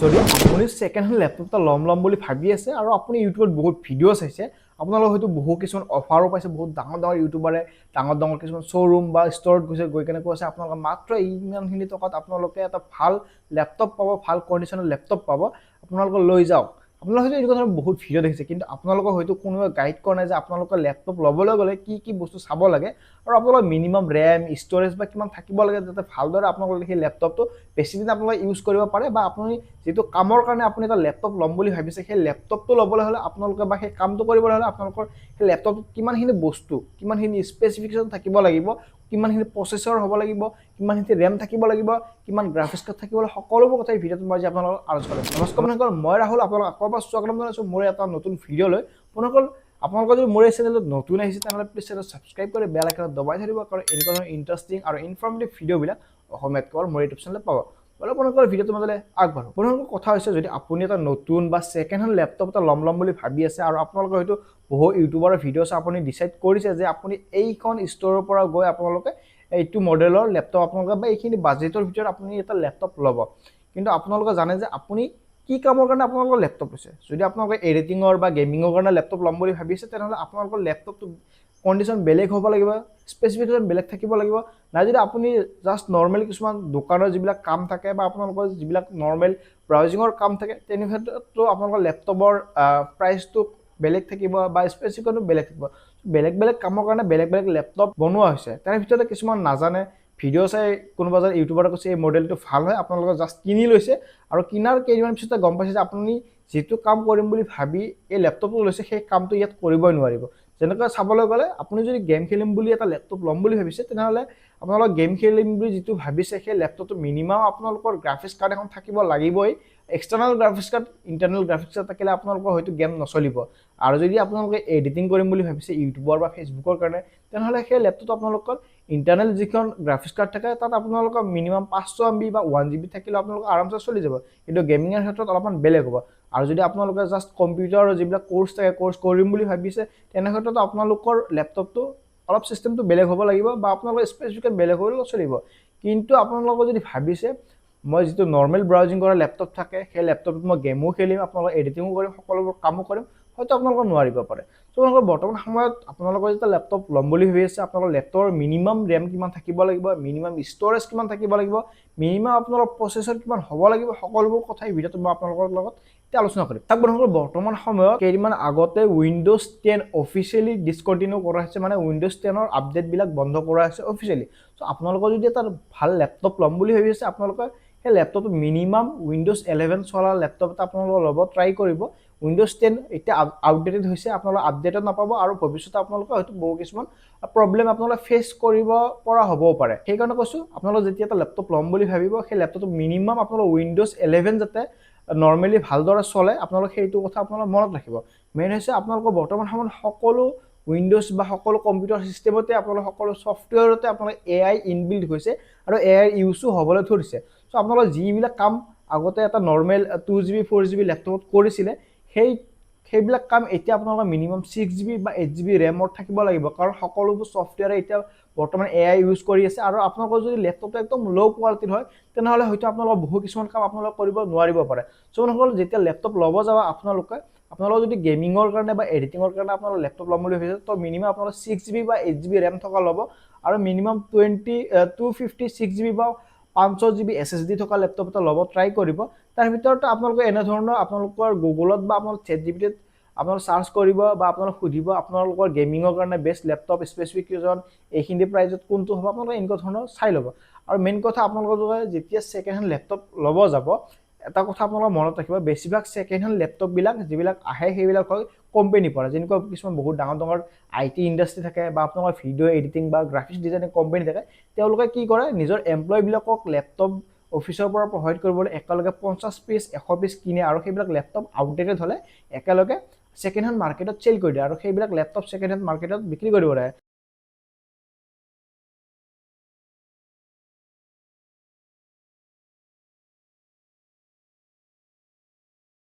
যদি আপুনি second hand laptop এটা লম বুলি ভাবি আছে আৰু আপুনি ইউটিউবত বহুত ভিডিঅ' চাইছে আপোনালোক হয়তো বহু কিছুমান অফাৰো পাইছে বহুত ডাঙৰ ইউটিউবাৰে ডাঙৰ কিছুমান শ্ব'ৰুম বা ষ্টৰত গৈ কেনে কৈছে আপোনালোকে মাত্ৰ ইমানখিনি টকাত আপোনালোকে এটা ভাল ল্যাপটপ পাব ভাল কণ্ডিশ্যনৰ ল্যাপটপ পাব আপোনালোকে লৈ যাওক আপোনালোকে হয়তো এনেকুৱা ধৰণৰ বহুত ভিডিঅ' দেখিছে কিন্তু আপোনালোকক হয়তো কোনোবাই গাইড কৰা নাই যে আপোনালোকে ল্যাপটপ ল'বলৈ গ'লে কি বস্তু চাব লাগে আৰু আপোনালোকৰ মিনিমাম ৰেম ষ্ট'ৰেজ বা কিমান থাকিব লাগে যাতে ভালদৰে আপোনালোকে সেই ল্যাপটপটো বেছি দিন আপোনালোকে ইউজ কৰিব পাৰে বা আপুনি যেটো কামৰ কাৰণে আপুনি এটা ল্যাপটপ ল'ম বুলি ভাবিছে সেই ল্যাপটপটো ল'বলৈ হ'লে আপোনালোকে বা সেই কামটো কৰিবলৈ হ'লে আপোনালোকৰ সেই ল্যাপটপত কিমানখিনি বস্তু কিমানখিনি স্পেচিফিকেশ্যন থাকিব লাগিব কিমানখিনি প্ৰচেছৰ হ'ব লাগিব কিমানখিনি ৰেম থাকিব লাগিব কিমান গ্ৰাফিক্স কাৰ্ড থাকিব লাগিব সকলোবোৰ কথা এই ভিডিঅ'টোত মই আজি আপোনালোকক আলোচনা কৰিম নমস্কাৰ বন্ধুসকল মই ৰাহুল আপোনালোকক আকৌ এবাৰ স্বাগতম জনাইছোঁ মোৰ এটা নতুন ভিডিঅ' লৈ বন্ধুসকল আপোনালোকে যদি মোৰ এই চেনেলত নতুন আহিছে তেনেহ'লে প্লিজ চেনেল ছাবস্ক্ৰাইব কৰি বেল আইকনত দবাই থৈ দিব কাৰণ এনেকুৱা ধৰণৰ ইণ্টাৰেষ্টিং আৰু ইনফৰ্মেটিভ ভিডিঅ'বিলাক অসমীয়াত কেৱল মোৰ ইউটিউব চেনেলত পাব আপোনালোকৰ ভিডিঅ'টো মাজলৈ আগবাঢ়ো আপোনালোকৰ কথা হৈছে যদি আপুনি এটা নতুন বা সেকেন্ড হ্যান্ড ল্যাপটপ এটা ল'ম বুলি ভাবি আছে আৰু আপোনালোকে হয়তো বহু ইউটিউবাৰৰ ভিডিঅ' চাই আপুনি ডিসাইড কৰিছে যে আপুনি এইখন ষ্ট'ৰৰ পৰা গৈ আপোনালোকে এইটো মডেলৰ ল্যাপটপ আপোনালোকে বা এইখিনি বাজেটৰ ভিতৰত আপুনি এটা ল্যাপটপ ল'ব কিন্তু আপোনালোকে জানে যে আপুনি কি কামৰ কাৰণে আপোনালোকৰ ল্যাপটপ লৈছে যদি আপোনালোকে এডিটিঙৰ বা গেমিঙৰ কাৰণে ল্যাপটপ ল'ম বুলি ভাবিছে তেনেহ'লে আপোনালোকৰ ল্যাপটপটো কণ্ডিশ্যন বেলেগ হ'ব লাগিব স্পেচিফিকেশ্যন বেলেগ থাকিব লাগিব না যদি আপুনি জাষ্ট নৰ্মেল কিছুমান দোকানৰ যিবিলাক কাম থাকে বা আপোনালোকৰ যিবিলাক নৰ্মেল ব্ৰাউজিঙৰ কাম থাকে তেনে ক্ষেত্ৰতো আপোনালোকৰ ল্যাপটপৰ প্ৰাইচটো বেলেগ থাকিব বা স্পেচিফিকেশ্যনটো বেলেগ থাকিব বেলেগ কামৰ কাৰণে বেলেগ ল্যাপটপ বনোৱা হৈছে তাৰ ভিতৰতে কিছুমান নাজানে ভিডিঅ' চাই কোনোবা এজন ইউটিউবাৰে কৈছে এই মডেলটো ভাল হয় আপোনালোকে জাষ্ট কিনি লৈছে আৰু কিনাৰ কেইদিনমান পিছতে গম পাইছে যে আপুনি যেটো কাম কৰিম বুলি ভাবি এই ল্যাপটপটো লৈছে সেই কামটো ইয়াত কৰিবই নোৱাৰিব যেনেকৈ চাবলৈ গ'লে আপুনি যদি গেম খেলিম বুলি এটা ল্যাপটপ ল'ম বুলি ভাবিছে তেনেহ'লে আপোনালোক গেম খেলিম বুলি যেটো ভাবিছে সেই ল্যাপটপটো মিনিমাম আপোনালোকৰ গ্ৰাফিক্স কাৰ্ড এখন থাকিব লাগিবই এক্সটাৰ্নাল graphics card internal graphics card থাকিলে আপোনালোকৰ হয়তো গেম নচলিব আৰু যদি আপোনালোকে এডিটিং কৰিম বুলি ভাবিছে ইউটিউবৰ বা ফেচবুকৰ কাৰণে তেনেহ'লে সেই ল্যাপটপটো আপোনালোকৰ ইন্টাৰনাল যিখন গ্ৰাফিক্স কাৰ্ড থাকে তাত আপোনালোকৰ মিনিমাম 500 MB বা 1 GB থাকিলে আপোনালোকৰ আৰামছে চলি যাব কিন্তু গেমিঙৰ ক্ষেত্ৰত অলপমান বেলেগ হ'ব আৰু যদি আপোনালোকে জাষ্ট কম্পিউটাৰৰ যিবিলাক কোৰ্স থাকে কোৰ্স কৰিম বুলি ভাবিছে তেনে ক্ষেত্ৰত আপোনালোকৰ ল্যাপটপটো অলপ সিস্টেমটো বেলেগ হ'ব লাগিব বা আপোনালোকৰ স্পেচিফিকেশ্যন বেলেগ হ'লেও চলিব কিন্তু আপোনালোকে যদি ভাবিছে মই যেটো নৰ্মেল ব্ৰাউজিং কৰা ল্যাপটপ থাকে সেই ল্যাপটপত মই গেমও খেলিম আপোনালোকৰ এডিটিংও কৰিম সকলোবোৰ কামো কৰিম হয়তো আপোনালোকে নোৱাৰিব পাৰে সো আপোনালোকৰ বৰ্তমান সময়ত আপোনালোকৰ যেটা ল্যাপটপ ল'ম বুলি ভাবি আছে আপোনালোকৰ ল্যাপটপৰ মিনিমাম ৰেম কিমান থাকিব লাগিব মিনিমাম ষ্ট'ৰেজ কিমান থাকিব লাগিব মিনিমাম আপোনালোকৰ প্ৰচেছৰ কিমান হ'ব লাগিব সকলোবোৰ কথা এই ভিডিঅ'টোত মই আপোনালোকৰ লগত এতিয়া আলোচনা কৰিম তাক বন্ধুসকল বৰ্তমান সময়ত কেইদিনমান আগতে উইন্ডোজ 10 অফিচিয়েলি ডিসকন্টিনিউ কৰা হৈছে মানে উইন্ডোজ 10ৰ আপডেট বিলাক বন্ধ কৰা হৈছে অফিচিয়েলি সো আপোনালোকৰ যদি এটা ভাল ল্যাপটপ ল'ম বুলি ভাবি আছে আপোনালোকে সেই ল্যাপটপটো মিনিমাম উইন্ডোজ 11 চলা ল্যাপটপ এটা আপোনালোকে ল'ব ট্ৰাই কৰিব উইন্ডোজ 10 এটা আউটডেটেড হৈছে আপোনালোকে আপডেটেড নাপাব আৰু ভৱিষ্যতে আপোনালোকে হয়তো বহু কিছুমান প্ৰবলেম আপোনালোকে ফেচ কৰিব পৰা হ'বও পাৰে সেই কাৰণে কৈছো আপোনালোকে যেতিয়া এটা ল্যাপটপ ল'ম বুলি ভাবিব সেই ল্যাপটপটো মিনিমাম আপোনালোকে উইন্ডোজ 11 যাতে নৰ্মেলি ভালদৰে চলে আপোনালোকে সেইটো কথা আপোনালোকে মনত ৰাখিব মেইন হৈছে আপোনালোকৰ বৰ্তমান সময়ত সকলো উইন্ডোজ বা সকলো কম্পিউটাৰ সিস্টেমতে আপোনালোকৰ সকলো সফটওয়্যাৰতে আপোনালোকৰ AI ইনবিল্ড হৈছে আৰু AI ইউজও হ'বলৈ ধৰিছে সো আপোনালোকৰ যিবিলাক কাম আগতে এটা নৰ্মেল 2GB 4GB ল্যাপটপত কৰিছিলে সেইবিলাক কাম এতিয়া আপোনালোকৰ মিনিমাম 6GB বা 8GB ৰেমত থাকিব লাগিব কাৰণ সকলোবোৰ সফটওয়্যাৰে এতিয়া বৰ্তমান AI ইউজ কৰি আছে আৰু আপোনালোকৰ যদি ল্যাপটপটো একদম লো কোৱালিটিৰ হয় তেনেহ'লে হয়তো আপোনালোকৰ বহু কিছুমান কাম আপোনালোকে কৰিব নোৱাৰিব পাৰে সো আপোনালোকে যেতিয়া ল্যাপটপ ল'ব যাবা আপোনালোকে যদি গেমিঙৰ কাৰণে বা এডিটিঙৰ কাৰণে আপোনালোকে ল্যাপটপ ল'ম বুলি ভাবিছে তো মিনিমাম আপোনালোকে 6GB বা 8GB ৰেম থকা ল'ব আৰু মিনিমাম 256GB বা 500GB SSD থকা ল্যাপটপ এটা ল'ব ট্ৰাই কৰিব তাৰ ভিতৰত আপোনালোকে এনে ধৰণৰ আপোনালোকৰ গুগলত বা আপোনালোকৰ ChatGPT-ত আপোনালোকে সাৰ্চ কৰিব বা আপোনালোকে খুদিব আপোনালোকৰ গেমিঙৰ কাৰণে বেষ্ট ল্যাপটপ স্পেচিফিকেশ্যন এইখিনি প্ৰাইজত কোনটো হ'ব আপোনালোকে এনেকুৱা ধৰণৰ চাই ল'ব আৰু মেইন কথা আপোনালোকে যেতিয়া সেকেন্ড হ্যান্ড ল্যাপটপ ল'ব যাব এটা কথা আপোনালোকে মনত ৰাখিব বেছিভাগ সেকেন্ড হ্যান্ড ল্যাপটপ বিলাক যিবিলাক আহে সেইবিলাক হয় কোম্পানী পৰা যেনেকুৱা কিছুমান বহুত ডাঙৰ IT ইন্ডাষ্ট্ৰি থাকে বা আপোনালোকৰ ভিডিঅ' এডিটিং বা গ্ৰাফিক্স ডিজাইনিং কোম্পানী থাকে তেওঁলোকে কি কৰে নিজৰ এমপ্লয় বিলাকক ল্যাপটপ অফিচৰ পৰা প্ৰভাইড কৰিবলৈ একেলগে 50 পিস 100 পিস কিনে আৰু সেইবিলাক ল্যাপটপ আউটডেটেড হ'লে একেলগে সেকেন্ড হ্যান্ড মাৰ্কেটত চেল কৰি দিয়ে আৰু সেইবিলাক ল্যাপটপ সেকেন্ড হ্যান্ড মাৰ্কেটত বিক্ৰী কৰিব পাৰে